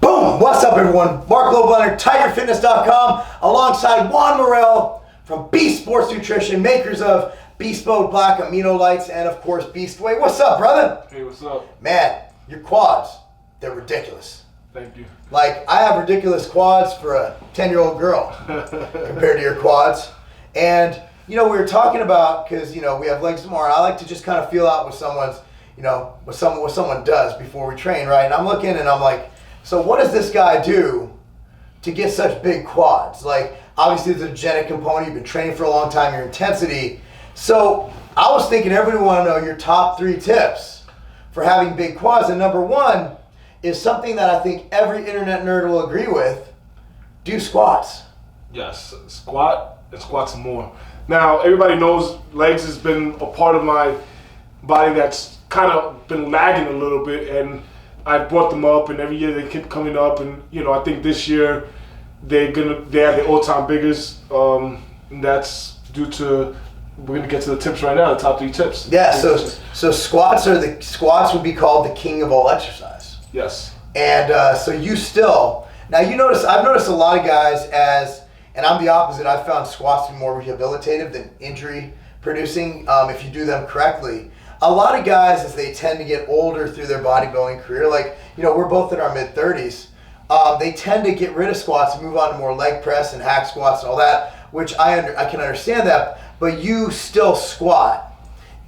Boom! What's up, everyone? Marc Lobliner, TigerFitness.com, alongside Juan Morel from Beast Sports Nutrition, makers of Beast Mode Black Amino Lights, and of course Beast Way. What's up, brother? Hey, what's up? Man, your quads, they're ridiculous. Thank you. Like, I have ridiculous quads for a 10-year-old girl compared to your quads. And, you know, we were talking about, because, you know, we have legs tomorrow. I like to just kind of feel out what someone's, you know, what someone does before we train, right? And I'm looking and I'm like, so what does this guy do to get such big quads? Like, obviously there's a genetic component. You've been training for a long time, your intensity. So I was thinking everybody want to know your top 3 tips for having big quads. And number 1 is something that I think every internet nerd will agree with. Do squats. Yes, squat and squat some more. Now, everybody knows legs has been a part of my body that's kind of been lagging a little bit, and I brought them up, and every year they keep coming up, and you know, I think this year they have the all-time biggest. And that's due to, we're gonna get to the tips right now, the top 3 tips. Yeah, so squats would be called the king of all exercise. Yes. And so you still, now I've noticed a lot of guys and I'm the opposite, I've found squats to be more rehabilitative than injury producing if you do them correctly. A lot of guys, as they tend to get older through their bodybuilding career, like, you know, we're both in our mid-30s, they tend to get rid of squats and move on to more leg press and hack squats and all that, which I can understand that, but you still squat.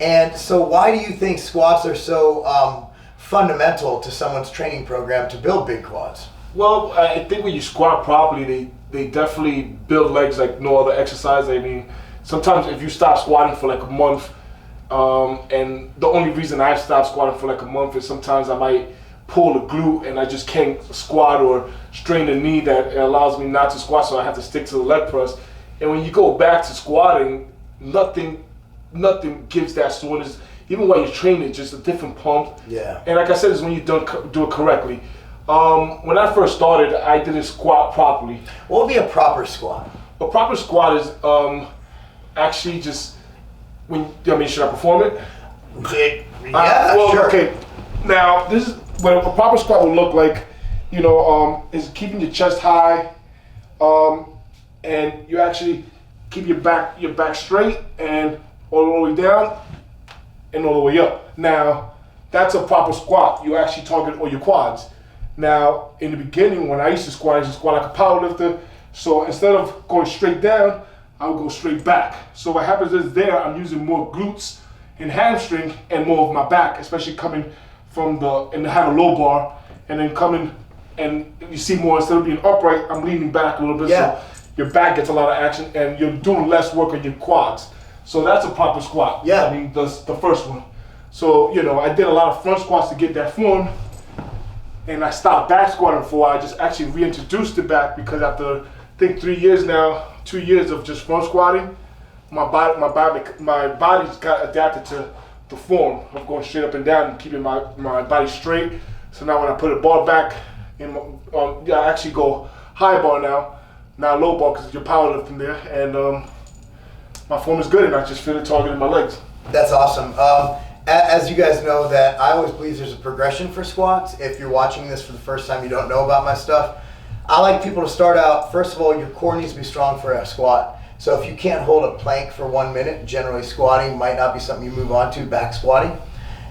And so why do you think squats are so fundamental to someone's training program to build big quads? Well, I think when you squat properly, they definitely build legs like no other exercise. I mean, sometimes if you stop squatting for like a month, and the only reason I've stopped squatting for like a month is sometimes I might pull a glute and I just can't squat, or strain the knee that allows me not to squat, so I have to stick to the leg press. And when you go back to squatting, nothing gives that soreness. Even while you're training, just a different pump. Yeah. And like I said, it's when you do it correctly. When I first started, I didn't squat properly. What would be a proper squat? A proper squat is actually just should I perform it? Yeah, sure. Okay. Now, this is what a proper squat will look like. You know, is keeping your chest high, and you actually keep your back straight and all the way down and all the way up. Now, that's a proper squat. You actually target all your quads. Now, in the beginning, when I used to squat like a power lifter. So instead of going straight down, I would go straight back. So what happens is there, I'm using more glutes and hamstring and more of my back, especially coming from and I have a low bar, and then coming, and you see more, instead of being upright, I'm leaning back a little bit. Yeah. So your back gets a lot of action and you're doing less work on your quads. So that's a proper squat. Yeah. I mean, the first one. So, you know, I did a lot of front squats to get that form, and I stopped back squatting before. I just actually reintroduced it back because after, I think 2 years of just front squatting, my body's got adapted to the form of going straight up and down and keeping my body straight. So now when I put a bar back, I actually go high bar now, not low bar because you're powerlifting there, and my form is good and I just feel it targeting my legs. That's awesome. As you guys know, that I always believe there's a progression for squats. If you're watching this for the first time, you don't know about my stuff. I like people to start out, first of all, your core needs to be strong for a squat. So if you can't hold a plank for 1 minute, generally squatting might not be something you move on to, back squatting.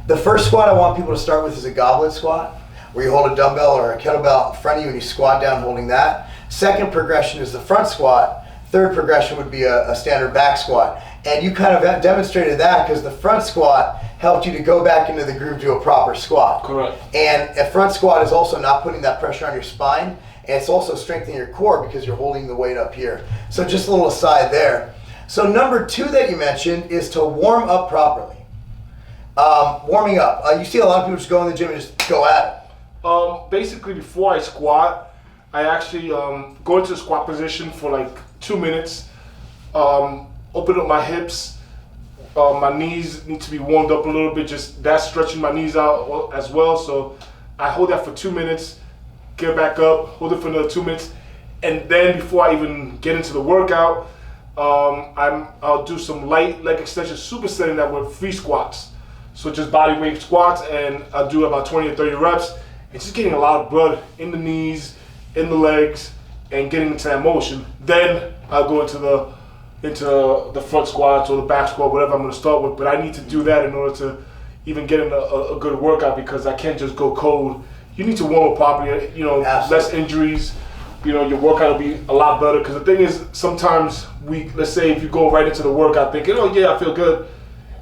The first squat I want people to start with is a goblet squat, where you hold a dumbbell or a kettlebell in front of you and you squat down holding that. Second progression is the front squat. Third progression would be a standard back squat. And you kind of demonstrated that because the front squat helped you to go back into the groove to a proper squat. Correct. And a front squat is also not putting that pressure on your spine, and it's also strengthening your core because you're holding the weight up here. So just a little aside there. So number 2 that you mentioned is to warm up properly. Warming up. You see a lot of people just go in the gym and just go at it. Basically, before I squat, I actually go into the squat position for like 2 minutes, open up my hips. My knees need to be warmed up a little bit, just that's stretching my knees out as well. So I hold that for 2 minutes, get back up, hold it for another 2 minutes, and then before I even get into the workout, I'll do some light leg extensions, supersetting that with free squats. So just body weight squats, and I'll do about 20 or 30 reps. And just getting a lot of blood in the knees, in the legs, and getting into that motion. Then I'll go into the front squats or the back squat, whatever I'm going to start with. But I need to do that in order to even get in a good workout, because I can't just go cold. You need to warm up properly, you know, less injuries. You know, your workout will be a lot better. Because the thing is, sometimes let's say if you go right into the workout thinking, oh yeah, I feel good.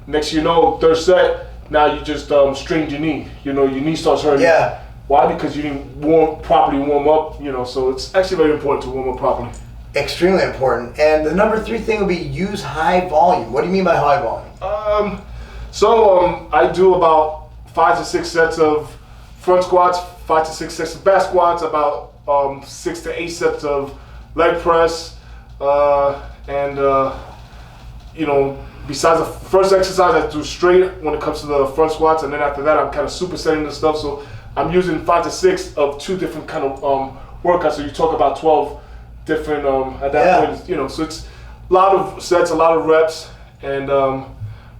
Next you know, third set, now you just strained your knee. You know, your knee starts hurting. Yeah. Why? Because you didn't properly warm up, you know, so it's actually very important to warm up properly. Extremely important. And the number 3 thing would be use high volume. What do you mean by high volume? I do about 5 to 6 sets of front squats, 5 to 6 sets of back squats, about 6 to 8 sets of leg press, and you know, besides the first exercise, I do straight when it comes to the front squats, and then after that, I'm kind of supersetting the stuff. So I'm using 5 to 6 of 2 different kind of workouts. So you talk about 12 different at that point, you know. So it's a lot of sets, a lot of reps, and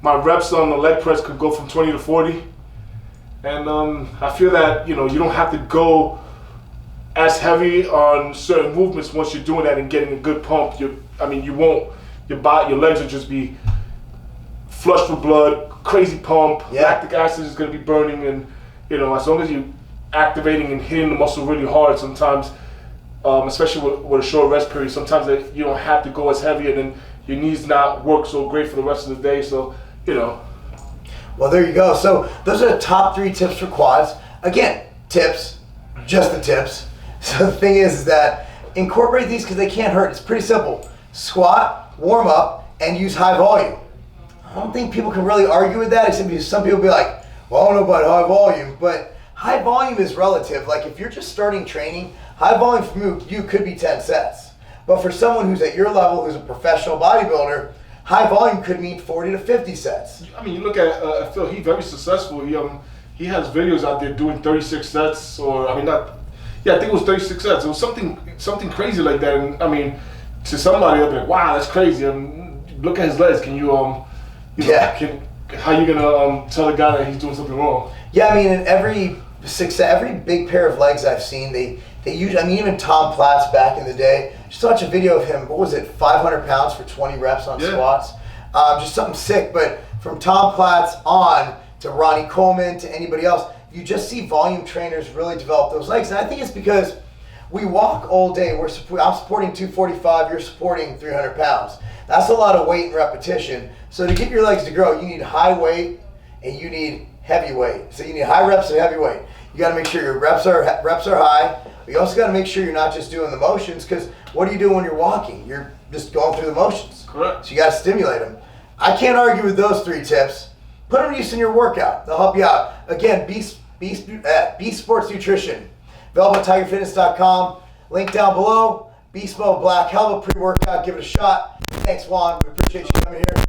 my reps on the leg press could go from 20 to 40. And I feel that, you know, you don't have to go as heavy on certain movements once you're doing that and getting a good pump. You won't. Your legs will just be flushed with blood, crazy pump. Lactic acid is going to be burning, and you know, as long as you're activating and hitting the muscle really hard, sometimes, especially with a short rest period, sometimes you don't have to go as heavy, and then your knees not work so great for the rest of the day. So, you know. Well, there you go. So those are the top 3 tips for quads. Again, tips, just the tips. So the thing is that incorporate these because they can't hurt. It's pretty simple. Squat, warm up, and use high volume. I don't think people can really argue with that, except because some people be like, well, I don't know about high volume, but high volume is relative. Like if you're just starting training, high volume for you could be 10 sets. But for someone who's at your level, who's a professional bodybuilder, high volume could mean 40 to 50 sets. I mean, you look at Phil, he's very successful. He has videos out there doing 36 sets, or I think it was 36 sets. It was something crazy like that. And I mean, to somebody, they'll be like, wow, that's crazy. Look at his legs. Can you, how you gonna tell the guy that he's doing something wrong? Yeah, I mean, in every big pair of legs I've seen, they usually, I mean, even Tom Platz back in the day, just watch a video of him, what was it, 500 pounds for 20 reps on squats? Just something sick, but from Tom Platz on to Ronnie Coleman to anybody else, you just see volume trainers really develop those legs. And I think it's because we walk all day. I'm supporting 245, you're supporting 300 pounds. That's a lot of weight and repetition. So to get your legs to grow, you need high weight and you need heavy weight. So you need high reps and heavy weight. You got to make sure your reps are high. But you also got to make sure you're not just doing the motions, because what do you do when you're walking? You're just going through the motions. Correct. So you got to stimulate them. I can't argue with those 3 tips. Put them to use in your workout. They'll help you out. Again, Beast Sports Nutrition. Available at tigerfitness.com. Link down below. Beast Mode Black. Hell of a pre-workout. Give it a shot. Thanks, Juan. We appreciate you coming here.